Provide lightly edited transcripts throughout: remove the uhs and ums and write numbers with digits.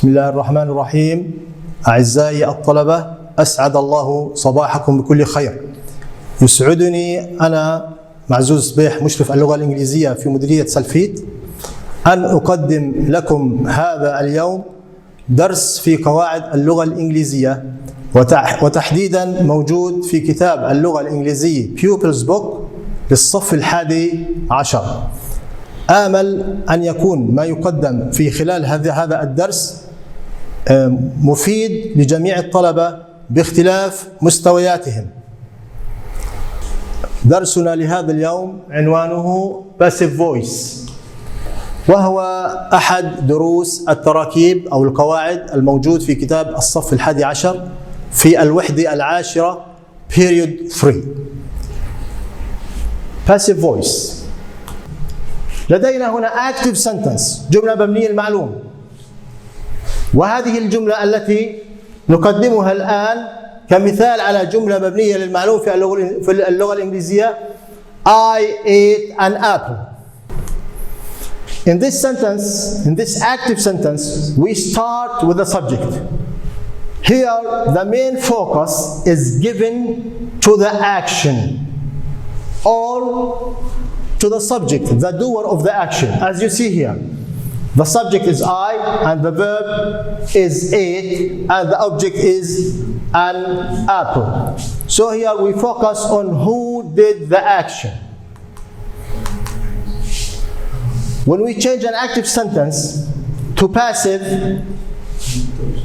بسم الله الرحمن الرحيم. أعزائي الطلبة، أسعد الله صباحكم بكل خير. يسعدني أنا معزوز صبيح مشرف اللغة الإنجليزية في مديرية سلفيت أن أقدم لكم هذا اليوم درس في قواعد اللغة الإنجليزية، وتحديدا موجود في كتاب اللغة الإنجليزية Pupils Book للصف الحادي عشر. آمل أن يكون ما يقدم في خلال هذا الدرس مفيد لجميع الطلبة باختلاف مستوياتهم. درسنا لهذا اليوم عنوانه Passive Voice، وهو أحد دروس التراكيب أو القواعد الموجود في كتاب الصف الحادي عشر في الوحدة العاشرة Period 3. Passive Voice. لدينا هنا Active Sentence، جملة مبنية المعلوم، وهذه الجملة التي نقدمها الآن كمثال على جملة مبنية للمعلوم في اللغة الإنجليزية I ate an apple. In this sentence, in this active sentence, we start with the subject. Here, the main focus is given to the action or to the subject, the doer of the action. As you see here, the subject is I, and the verb is ate, and the object is an apple. So here we focus on who did the action. When we change an active sentence to passive,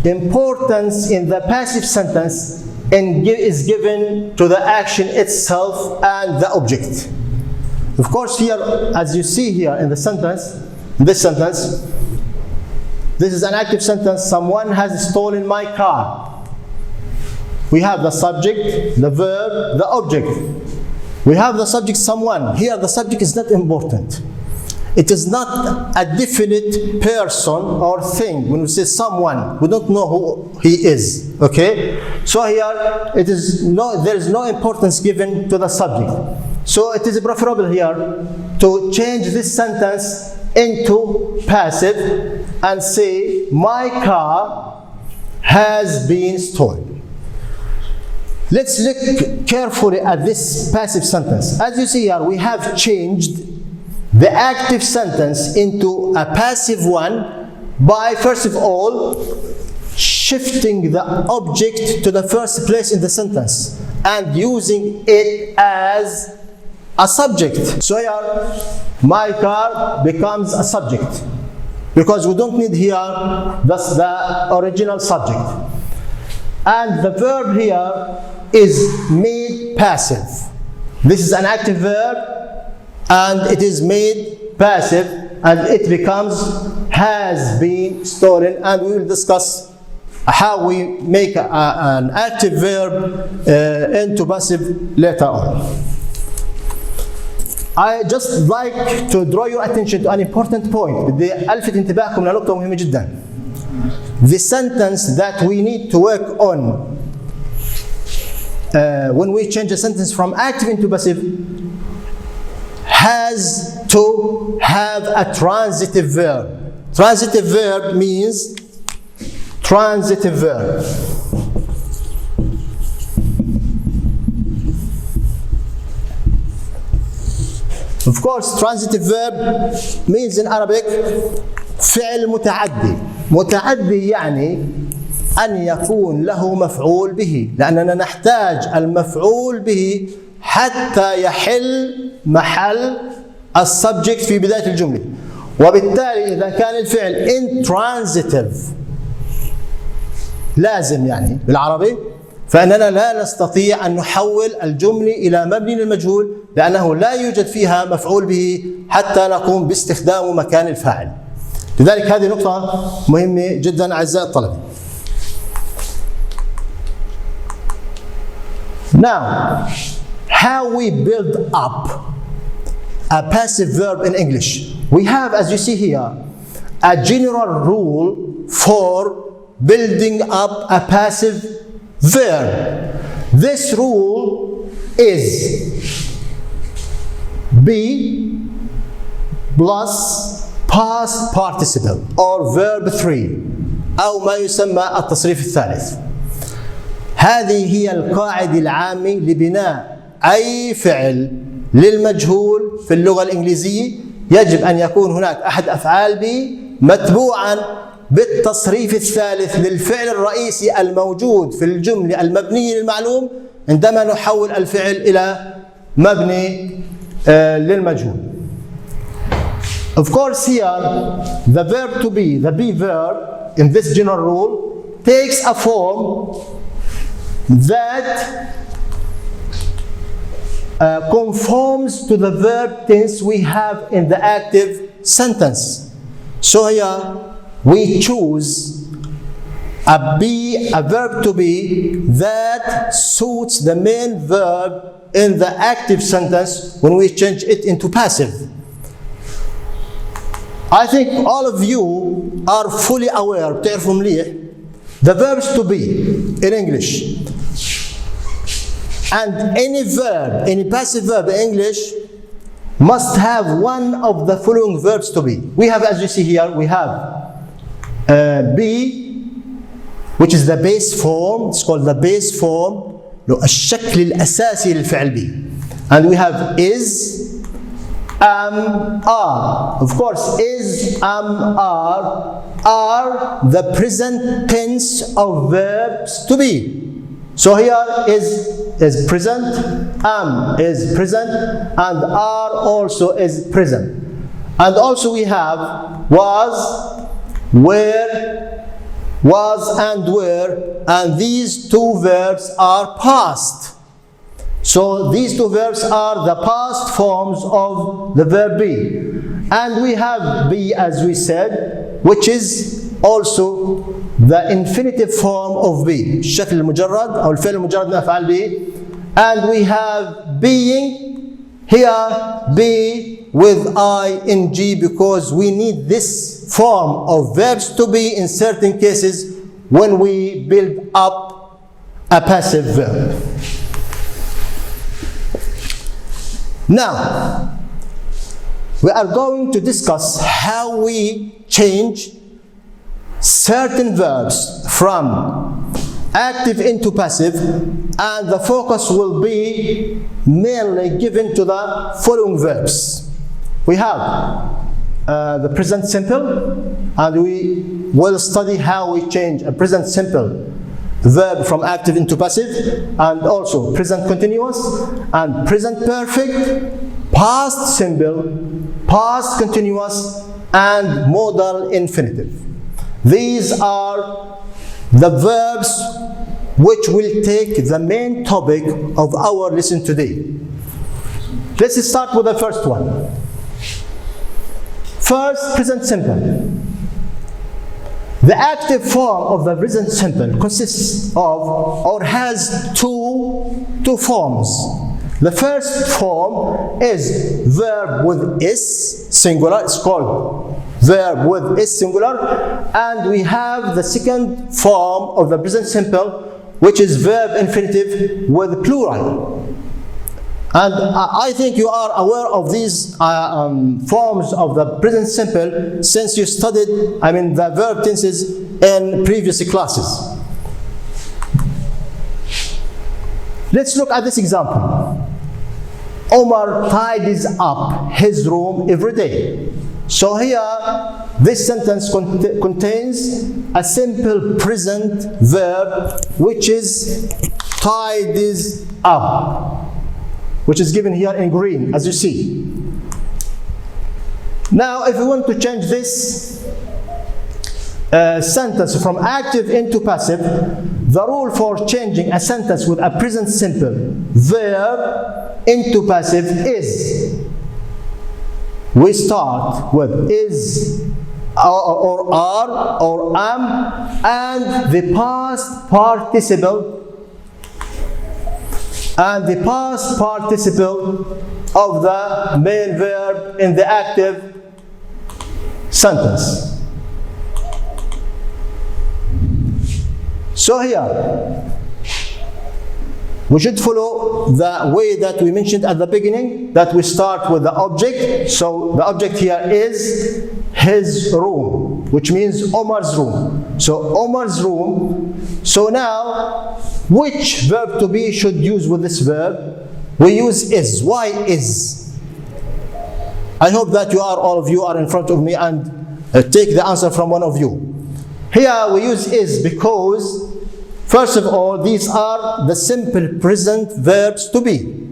importance in the passive sentence is given to the action itself and the object. Of course, here, as you see here in the sentence, this is an active sentence. Someone has stolen my car. We have the subject, the verb, the object. We have the subject someone. Here the subject is not important. It is not a definite person or thing. When we say someone, we don't know who he is. Okay? So here there is no importance given to the subject. So it is preferable here to change this sentence into passive and say my car has been stolen. Let's look carefully at this passive sentence. As you see here, we have changed the active sentence into a passive one by, first of all, shifting the object to the first place in the sentence and using it as a subject. So here, my car becomes a subject because we don't need here the original subject. And the verb here is made passive. This is an active verb and it is made passive, and it becomes has been stolen, and we will discuss how we make an active verb into passive later on. I just like to draw your attention to an important point. بدي ألفت انتباهكم لنقطة مهمة جدا. The sentence that we need to work on when we change a sentence from active into passive has to have a transitive verb. Transitive verb means transitive verb. Of course, transitive verb means in Arabic فعل متعدي. متعدي يعني أن يكون له مفعول به، لأننا نحتاج المفعول به حتى يحل محل السبجكت في بداية الجملة. وبالتالي إذا كان الفعل intransitive لازم يعني بالعربي، فإننا لا نستطيع أن نحول الجملة إلى مبني للمجهول، لأنه لا يوجد فيها مفعول به حتى نقوم باستخدام مكان الفاعل. لذلك هذه نقطة مهمة جدا أعزائي الطلبة. Now, how we build up a passive verb in English. We have, as you see here, a general rule for building up a passive verb. This rule is be plus past participle or verb 3. أو ما يسمى التصريف الثالث. هذه هي القاعدة العامة لبناء أي فعل للمجهول في اللغة الإنجليزية. يجب أن يكون هناك أحد أفعال بي متبوعا بالتصريف الثالث للفعل الرئيسي الموجود في الجملة المبنية للمعلوم عندما نحول الفعل إلى مبني للمجهول. Of course, here the verb to be, the be verb in this general rule takes a form that conforms to the verb tense we have in the active sentence. So here we choose a verb to be that suits the main verb in the active sentence when we change it into passive. I think all of you are fully aware, بتعرفوا مليح, the verbs to be in English. And any verb, any passive verb in English must have one of the following verbs to be. We have, as you see here, we have be, which is the base form. It's called the base form, الشكل الأساسي للفعل be. And we have is, are. Of course, is, are the present tense of verbs to be. So here is present, is present, and are also is present. And also we have was, were, was and were, and these two verbs are past. So these two verbs are the past forms of the verb be. And we have be, as we said, which is also the infinitive form of be, الشكل المجرد أو الفعل المجرد من أفعال be. And we have being, here be with ing, because we need this form of verbs to be in certain cases when we build up a passive verb. Now, we are going to discuss how we change certain verbs from active into passive, and the focus will be mainly given to the following verbs. We have the present simple, and we will study how we change a present simple verb from active into passive, and also present continuous and present perfect, past simple, past continuous, and modal infinitive. These are the verbs which will take the main topic of our lesson today. Let's start with the first one. First, present simple. The active form of the present simple consists of or has two forms. The first form is verb with is, singular. It's called verb with is, singular. And we have the second form of the present simple, which is verb infinitive with plural. And I think you are aware of these forms of the present simple since you studied, the verb tenses in previous classes. Let's look at this example. Omar tidies up his room every day. So here, this sentence contains a simple present verb, which is tidies up, which is given here in green, as you see. Now, if we want to change this sentence from active into passive, the rule for changing a sentence with a present simple verb into passive is, we start with is or are or am and the past participle of the main verb in the active sentence. So here, we should follow the way that we mentioned at the beginning, that we start with the object. So the object here is his room, which means Omar's room. So Omar's room. So now, which verb to be should use with this verb? We use is. Why is? I hope that all of you are in front of me and take the answer from one of you. Here we use is because, first of all, these are the simple present verbs to be.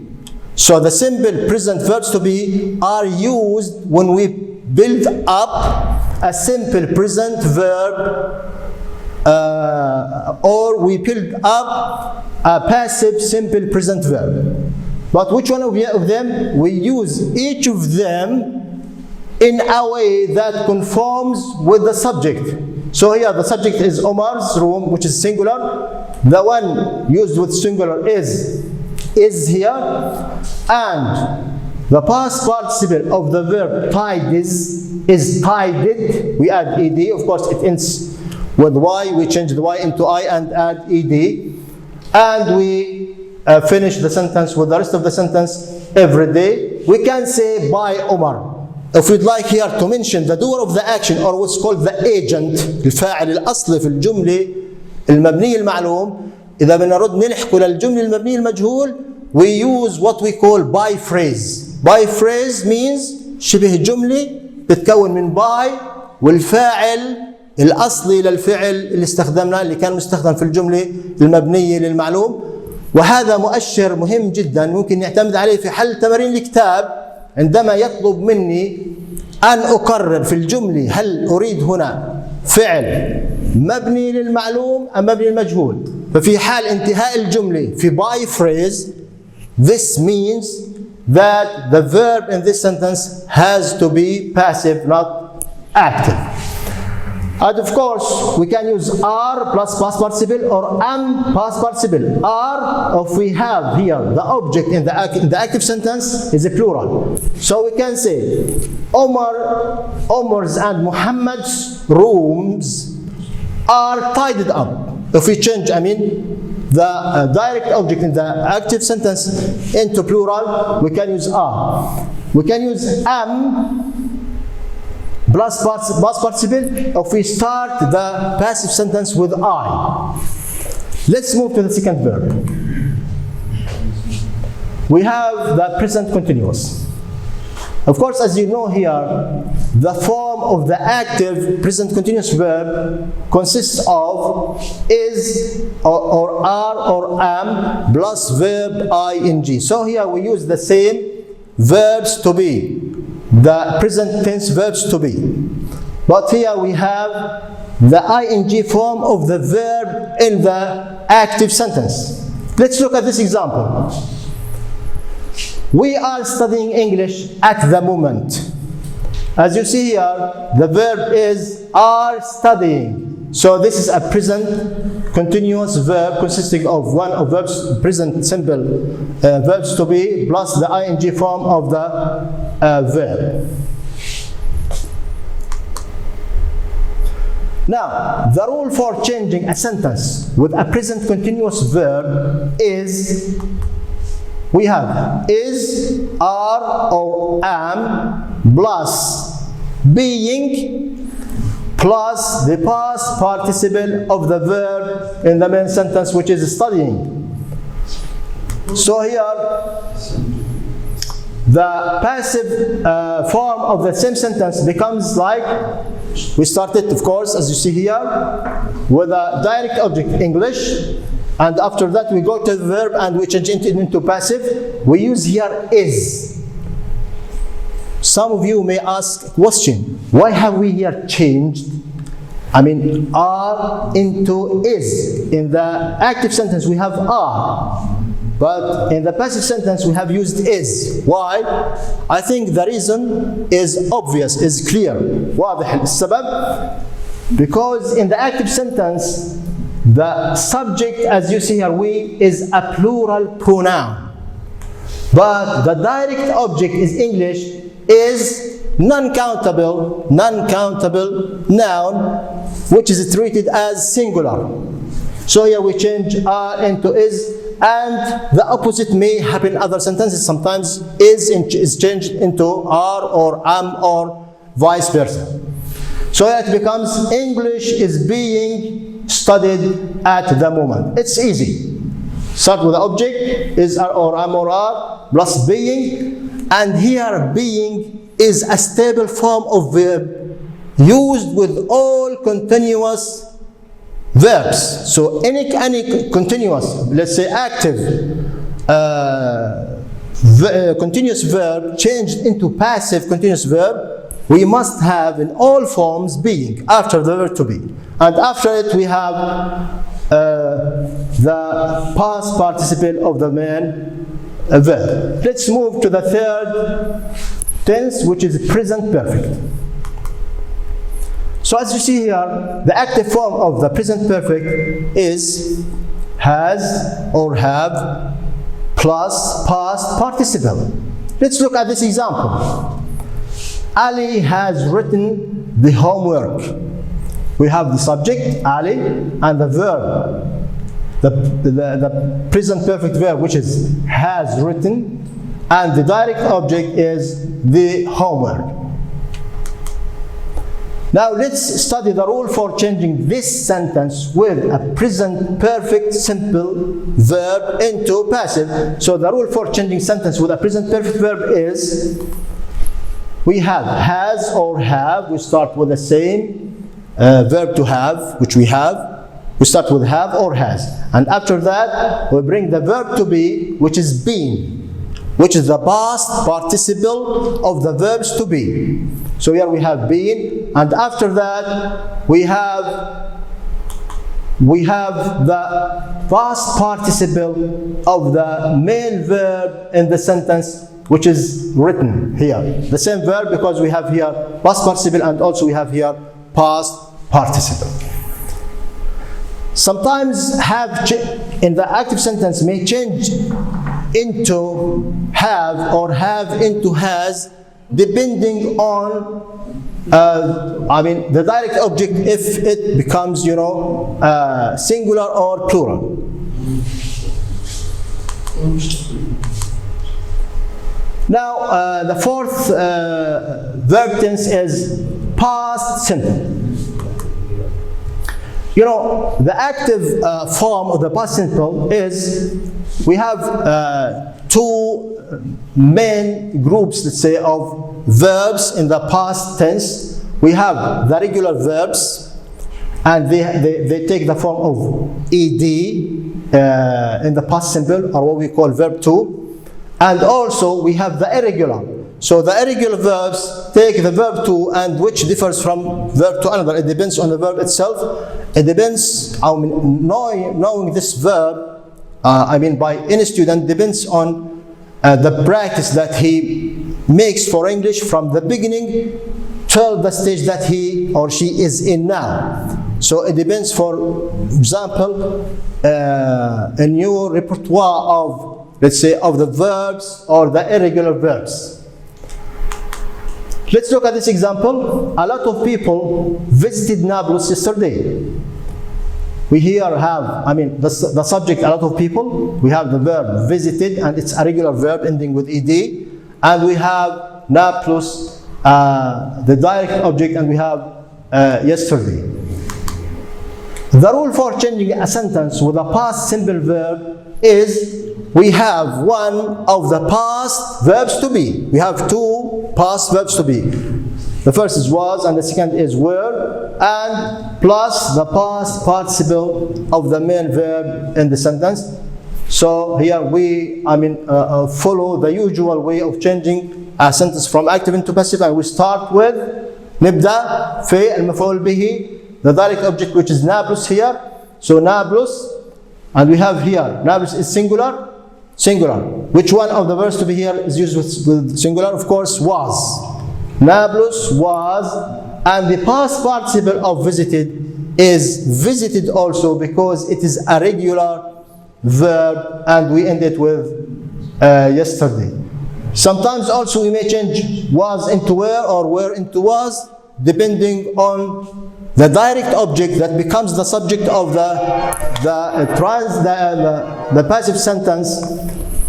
So the simple present verbs to be are used when we build up a simple present verb or we build up a passive simple present verb. But which one of them? We use each of them in a way that conforms with the subject. So here the subject is Omar's room, which is singular. The one used with singular is here. And the past participle of the verb tied is tided. We add ed. Of course, it ends with y. We change the y into I and add ed. And we finish the sentence with the rest of the sentence every day. We can say by Omar. If we'd like here to mention the doer of the action or what's called the agent, الفاعل الأصلي في الجملة المبنية المعلوم، إذا بدنا نرد نلحقه للجملة المبنية المجهول, we use what we call by phrase. By phrase means شبه جملة بتتكون من by والفاعل الأصلي للفعل اللي استخدمناه اللي كان مستخدم في الجملة المبنية للمعلوم. وهذا مؤشر مهم جدا ممكن نعتمد عليه في حل تمارين الكتاب عندما يطلب مني أن أقرر في الجملة هل أريد هنا فعل مبني للمعلوم أم مبني للمجهول. ففي حال انتهاء الجملة في by phrase, this means that the verb in this sentence has to be passive, not active. And of course, we can use are plus past participle or am past participle. Are, if we have here the object in the active sentence, is a plural. So we can say Omar's and Muhammad's rooms are tidied up. If we change, the direct object in the active sentence into plural, we can use are. We can use am plus past participle if we start the passive sentence with I. Let's move to the second verb. We have the present continuous. Of course, as you know here, the form of the active present continuous verb consists of is or are or am plus verb ing. So here we use the same verbs to be, the present tense verbs to be. But here we have the ing form of the verb in the active sentence. Let's look at this example. We are studying English at the moment. As you see here, the verb is are studying. So this is a present continuous verb consisting of one of verbs, present simple verbs to be, plus the ing form of the verb. Now, the rule for changing a sentence with a present continuous verb is, we have is, are, or am, plus being, plus the past participle of the verb in the main sentence, which is studying. So here, the passive form of the same sentence becomes like, we started, of course, as you see here, with a direct object, English, and after that we go to the verb and we change it into passive. We use here is. Some of you may ask a question, why have we here changed are into is? In the active sentence we have are, but in the passive sentence we have used is. Why? I think the reason is obvious, is clear. واضح السبب. Because in the active sentence the subject, as you see here, we, is a plural pronoun. But the direct object is English, is non-countable noun, which is treated as singular. So here we change are into is, and the opposite may happen in other sentences. Sometimes is changed into are or am or vice versa. So it becomes English is being studied at the moment. It's easy. Start with the object is or am or are plus being, and here being is a stable form of verb used with all continuous verbs. So any continuous, let's say active continuous verb changed into passive continuous verb, we must have in all forms being after the verb to be, and after it we have the past participle of the main verb. Let's move to the third tense, which is present perfect. So as you see here, the active form of the present perfect is has or have plus past participle. Let's look at this example. Ali has written the homework. We have the subject, Ali, and the verb, the present perfect verb, which is has written, and the direct object is the homework. Now let's study the rule for changing this sentence with a present perfect simple verb into passive. So the rule for changing sentence with a present perfect verb is we have has or have. We start with the same verb to have, which we have. We start with have or has, and after that we bring the verb to be, which is been, which is the past participle of the verbs to be. So here we have been, and after that we have the past participle of the main verb in the sentence, which is written here. The same verb, because we have here past participle and also we have here past participle. Sometimes have in the active sentence may change into have or have into has, depending on the direct object, if it becomes singular or plural. Now the fourth verb tense is past simple. The active form of the past simple is we have two main groups, let's say, of verbs in the past tense. We have the regular verbs, and they take the form of ed in the past simple, or what we call verb to, and also we have the irregular. So the irregular verbs take the verb to, and which differs from verb to another. It depends on the verb itself. It depends, knowing this verb, by any student, depends on the practice that he makes for English from the beginning till the stage that he or she is in now. So it depends, for example, a new repertoire of, let's say, of the verbs or the irregular verbs. Let's look at this example. A lot of people visited Nablus yesterday. We here have, the subject, a lot of people. We have the verb visited, and it's a regular verb ending with ed. And we have Nablus, the direct object, and we have yesterday. The rule for changing a sentence with a past simple verb is we have one of the past verbs to be. We have two past verbs to be. The first is was, and the second is were, and plus the past participle of the main verb in the sentence. So here we follow the usual way of changing a sentence from active into passive, and we start with نبدأ في المفعول به, the direct object, which is Nablus here. So Nablus, and we have here Nablus is singular. Which one of the verbs to be here is used with singular? Of course, was. Nablus was, and the past participle of visited is visited also, because it is a regular verb, and we end it with yesterday. Sometimes also we may change was into were or were into was, depending on the direct object that becomes the subject of the passive sentence,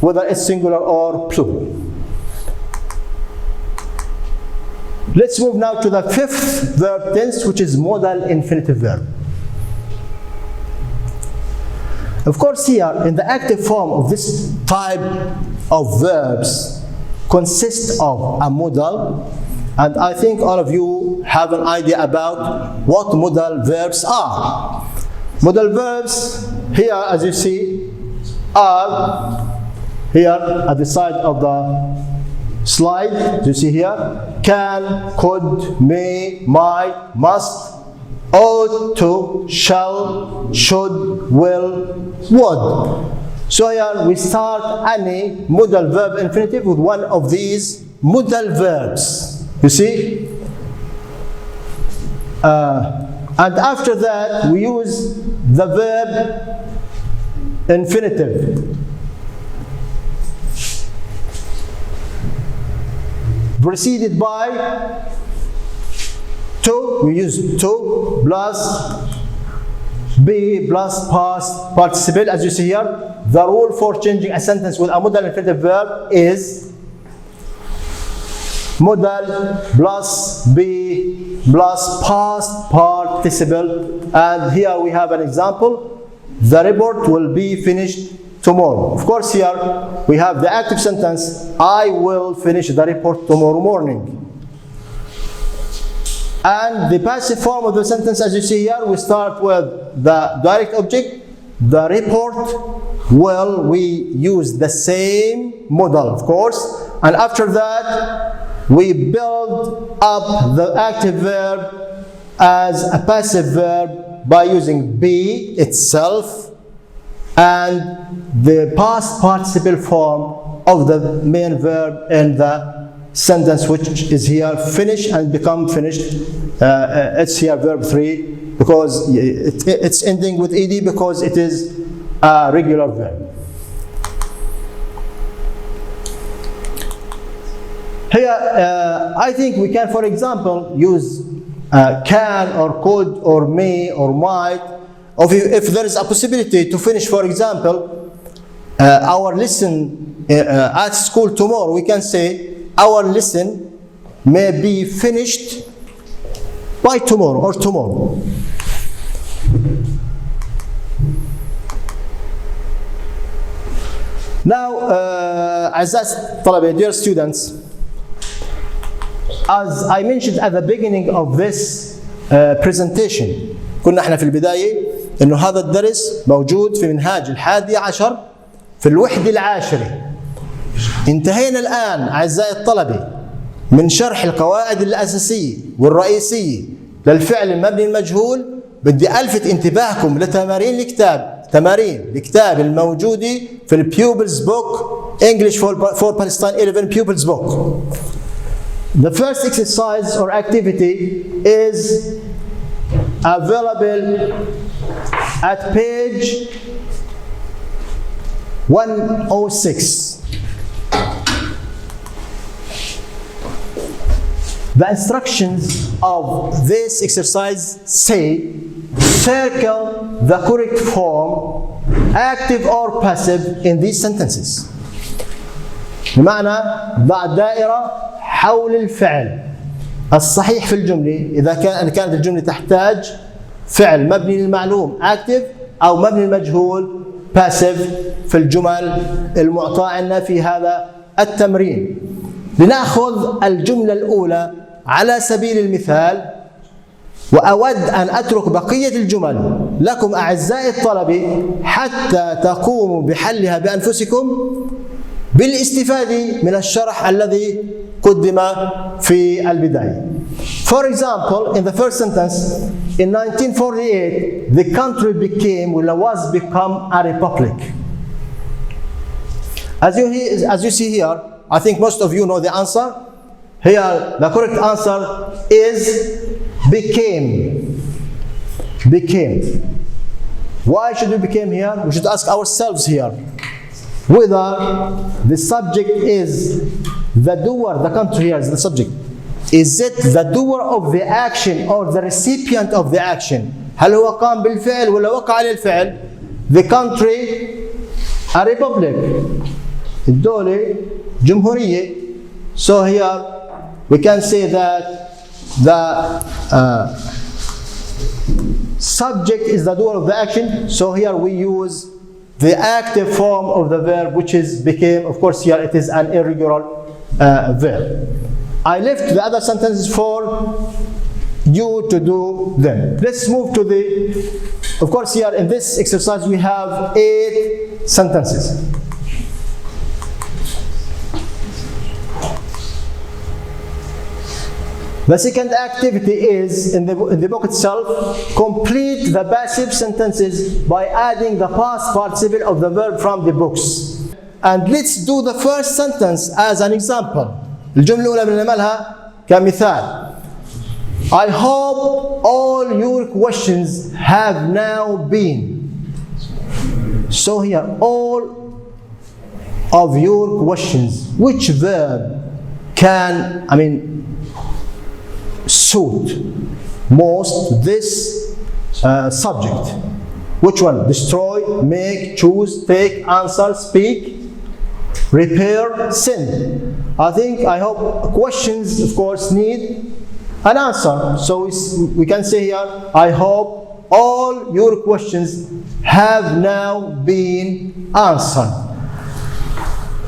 whether it's singular or plural. Let's move now to the fifth verb tense, which is modal infinitive verb. Of course, here in the active form of this type of verbs consists of a modal, and I think all of you have an idea about what modal verbs are. Modal verbs here, as you see, are here at the side of the slide. You see here: can, could, may, might, must, ought to, shall, should, will, would. So here we start any modal verb infinitive with one of these modal verbs. You see? And after that we use the verb infinitive preceded by to. We use to plus be plus past participle. As you see here, the rule for changing a sentence with a modal infinitive verb is modal plus be plus past participle. And here we have an example: the report will be finished tomorrow. Of course, here we have the active sentence: I will finish the report tomorrow morning. And the passive form of the sentence, as you see here, we start with the direct object, the report will. We use the same modal, of course, and after that we build up the active verb as a passive verb by using be itself and the past participle form of the main verb in the sentence, which is here finish and become finished. It's here verb 3 because it's ending with ed because it is a regular verb. Here I think we can, for example, use can or could or may or might. If there is a possibility to finish, for example, our lesson at school tomorrow, we can say our lesson may be finished by tomorrow or tomorrow. Now, dear students, as I mentioned at the beginning of this presentation, كنا احنا في البداية إنه هذا الدرس موجود في منهاج 11 في الوحدة العاشرة. انتهينا الآن أعزائي الطلبة من شرح القواعد الأساسية والرئيسية للفعل المبني المجهول. بدي ألفت انتباهكم لتمارين الكتاب الموجودة في البيوبلز بوك English for Palestine 11 Pupils book. The first exercise or activity is available at page 106. The instructions of this exercise say circle the correct form, active or passive, in these sentences. بمعنى ضع دائرة حول الفعل الصحيح في الجملة إذا كانت الجملة تحتاج فعل مبني للمعلوم active أو مبني للمجهول passive في الجمل المعطاة لنا في هذا التمرين. لنأخذ الجملة الأولى على سبيل المثال، وأود أن أترك بقية الجمل لكم أعزائي الطلبة حتى تقوموا بحلها بأنفسكم بالاستفادة من الشرح الذي قدم في البداية. For example, in the first sentence, in 1948, the country was become a republic. As you see here, I think most of you know the answer. Here, the correct answer is became. Why should we became here? We should ask ourselves here whether the subject is the doer. The country here is the subject. Is it the doer of the action or the recipient of the action? هل هو قام بالفعل ولا وقع على الفعل؟ The country a republic. الدولة جمهورية. So here we can say that the subject is the doer of the action. So here we use the active form of the verb, which became, of course, here it is an irregular verb. I left the other sentences for you to do them. Let's move to the, of course, here in this exercise we have 8 sentences. The second activity is, in the book itself, complete the passive sentences by adding the past participle of the verb from the books. And let's do the first sentence as an example. الجملة الأولى بنعملها كمثال. I hope all your questions have now been. So here, all of your questions. Which verb can, suit most this subject? Which one? Destroy, make, choose, take, answer, speak, repair, send. I hope questions, of course, need an answer. So we can say here, I hope all your questions have now been answered.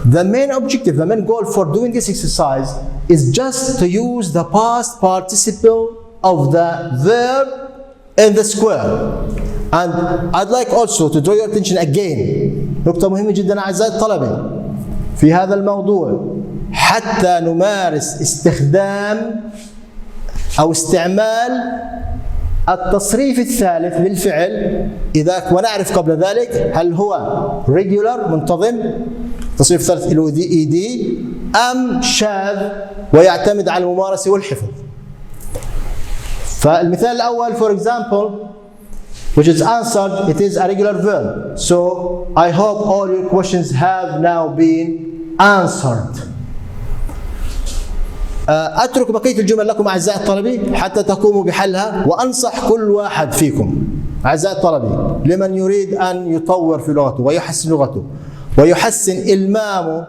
The main objective, the main goal for doing this exercise is just to use the past participle of the verb in the square. And I'd like also to draw your attention again. نقطة مهمة جدا أعزائي الطلبة في هذا الموضوع، حتى نمارس استخدام أو استعمال التصريف الثالث للفعل ونعرف قبل ذلك هل هو regular منتظم، التصريف الثالث له ED أم شاذ ويعتمد على الممارسة والحفظ. فالمثال الأول for example which is answered, it is a regular verb. So I hope all your questions have now been answered. أترك بقية الجمل لكم أعزائي الطلبة حتى تقوموا بحلها، وأنصح كل واحد فيكم أعزائي الطلبة لمن يريد أن يطور في لغته ويحسن لغته ويحسن إلمامه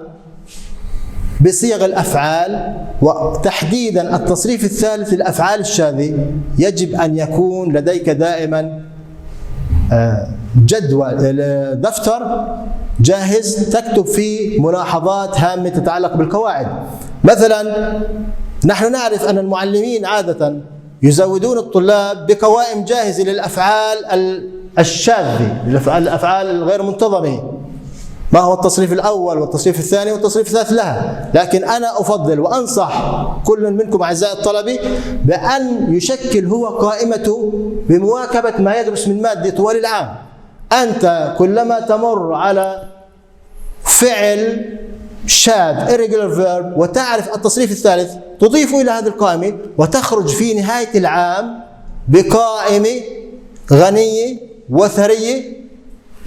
بصيغ الأفعال وتحديدا التصريف الثالث للأفعال الشاذة، يجب أن يكون لديك دائما جدول دفتر جاهز تكتب فيه ملاحظات هامة تتعلق بالقواعد. مثلا نحن نعرف أن المعلمين عادة يزودون الطلاب بقوائم جاهزة للأفعال الشاذة، الأفعال الغير منتظمة، ما هو التصريف الأول والتصريف الثاني والتصريف الثالث لها. لكن أنا أفضل وأنصح كل منكم أعزائي الطلبة بأن يشكل هو قائمته بمواكبة ما يدرس من مادة طوال العام. أنت كلما تمر على فعل شاذ irregular verb وتعرف التصريف الثالث تضيفه إلى هذه القائمة وتخرج في نهاية العام بقائمة غنية وثرية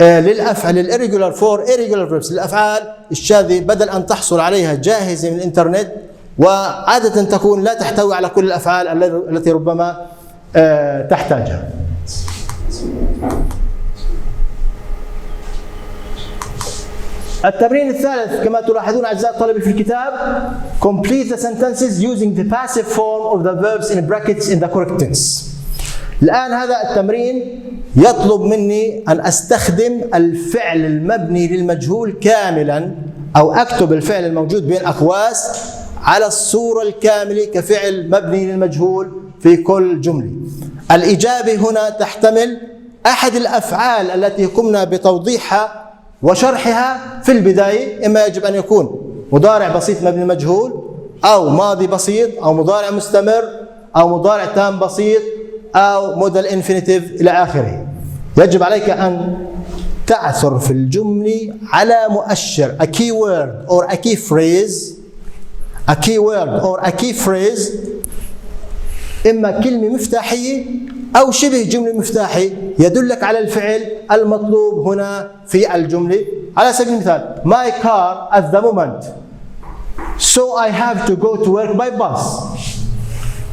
للأفعال الirregular for irregular verbs، الأفعال الشاذة، بدل أن تحصل عليها جاهزة من الإنترنت وعادة تكون لا تحتوي على كل الأفعال التي ربما تحتاجها. التمرين الثالث كما تلاحظون أعزائي الطلبة في الكتاب complete the sentences using the passive form of the verbs in brackets in the correct tense. الآن هذا التمرين يطلب مني أن أستخدم الفعل المبني للمجهول كاملا أو أكتب الفعل الموجود بين أقواس على الصورة الكاملة كفعل مبني للمجهول في كل جملة. الإجابة هنا تحتمل أحد الأفعال التي قمنا بتوضيحها وشرحها في البداية، إما يجب أن يكون مضارع بسيط مبني للمجهول أو ماضي بسيط أو مضارع مستمر أو مضارع تام بسيط أو موديل انفينيتيف إلى آخره. يجب عليك أن تعثر في الجملة على مؤشر a key word or a key phrase إما كلمة مفتاحية أو شبه جملة مفتاحية يدلك على الفعل المطلوب هنا في الجملة. على سبيل المثال my car at the moment so I have to go to work by bus.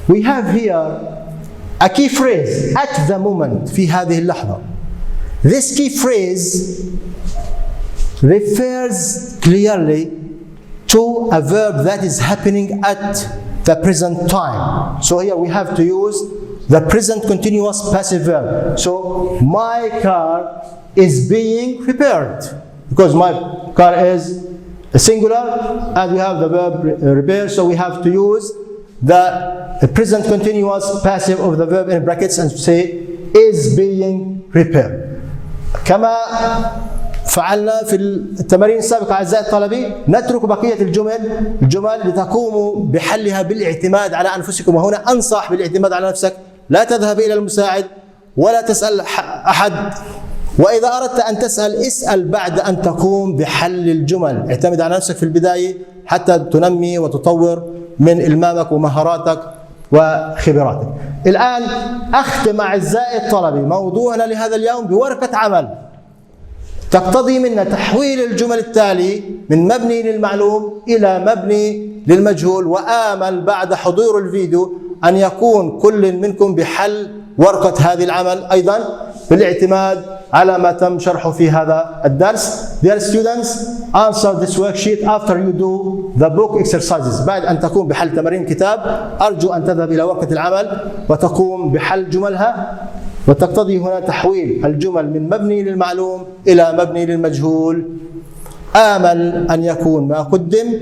We have here a key phrase at the moment في هذه اللحظة. This key phrase refers clearly to a verb that is happening at the present time. So here we have to use the present continuous passive verb. So my car is being repaired, because my car is a singular and we have the verb repair, so we have to use the present continuous passive of the verb in brackets and say is being repaired. كما فعلنا في التمارين السابقة أعزائي الطلبة، نترك بقية الجمل لتقوموا بحلها بالاعتماد على أنفسكم. وهنا أنصح بالاعتماد على نفسك، لا تذهب إلى المساعد ولا تسأل أحد، وإذا أردت أن تسأل اسأل بعد أن تقوم بحل الجمل. اعتمد على نفسك في البداية حتى تنمي وتطور من إلمامك ومهاراتك وخبراتك. الآن أختم أعزائي الطلبة موضوعنا لهذا اليوم بورقة عمل تقتضي منا تحويل الجمل التالي من مبني للمعلوم إلى مبني للمجهول، وآمل بعد حضور الفيديو أن يكون كل منكم بحل ورقة هذه العمل أيضا بالاعتماد على ما تم شرحه في هذا الدرس. Dear students, answer this worksheet after you do the book exercises. بعد أن تقوم بحل تمارين الكتاب أرجو أن تذهب إلى ورقة العمل وتقوم بحل جملها، وتقتضي هنا تحويل الجمل من مبني للمعلوم إلى مبني للمجهول. آمل أن يكون ما قدم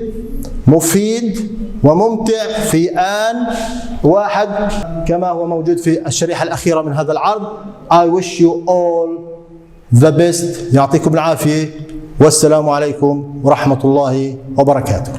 مفيد وممتع في آن واحد كما هو موجود في الشريحة الأخيرة من هذا العرض. I wish you all the best. يعطيكم العافية والسلام عليكم ورحمة الله وبركاته.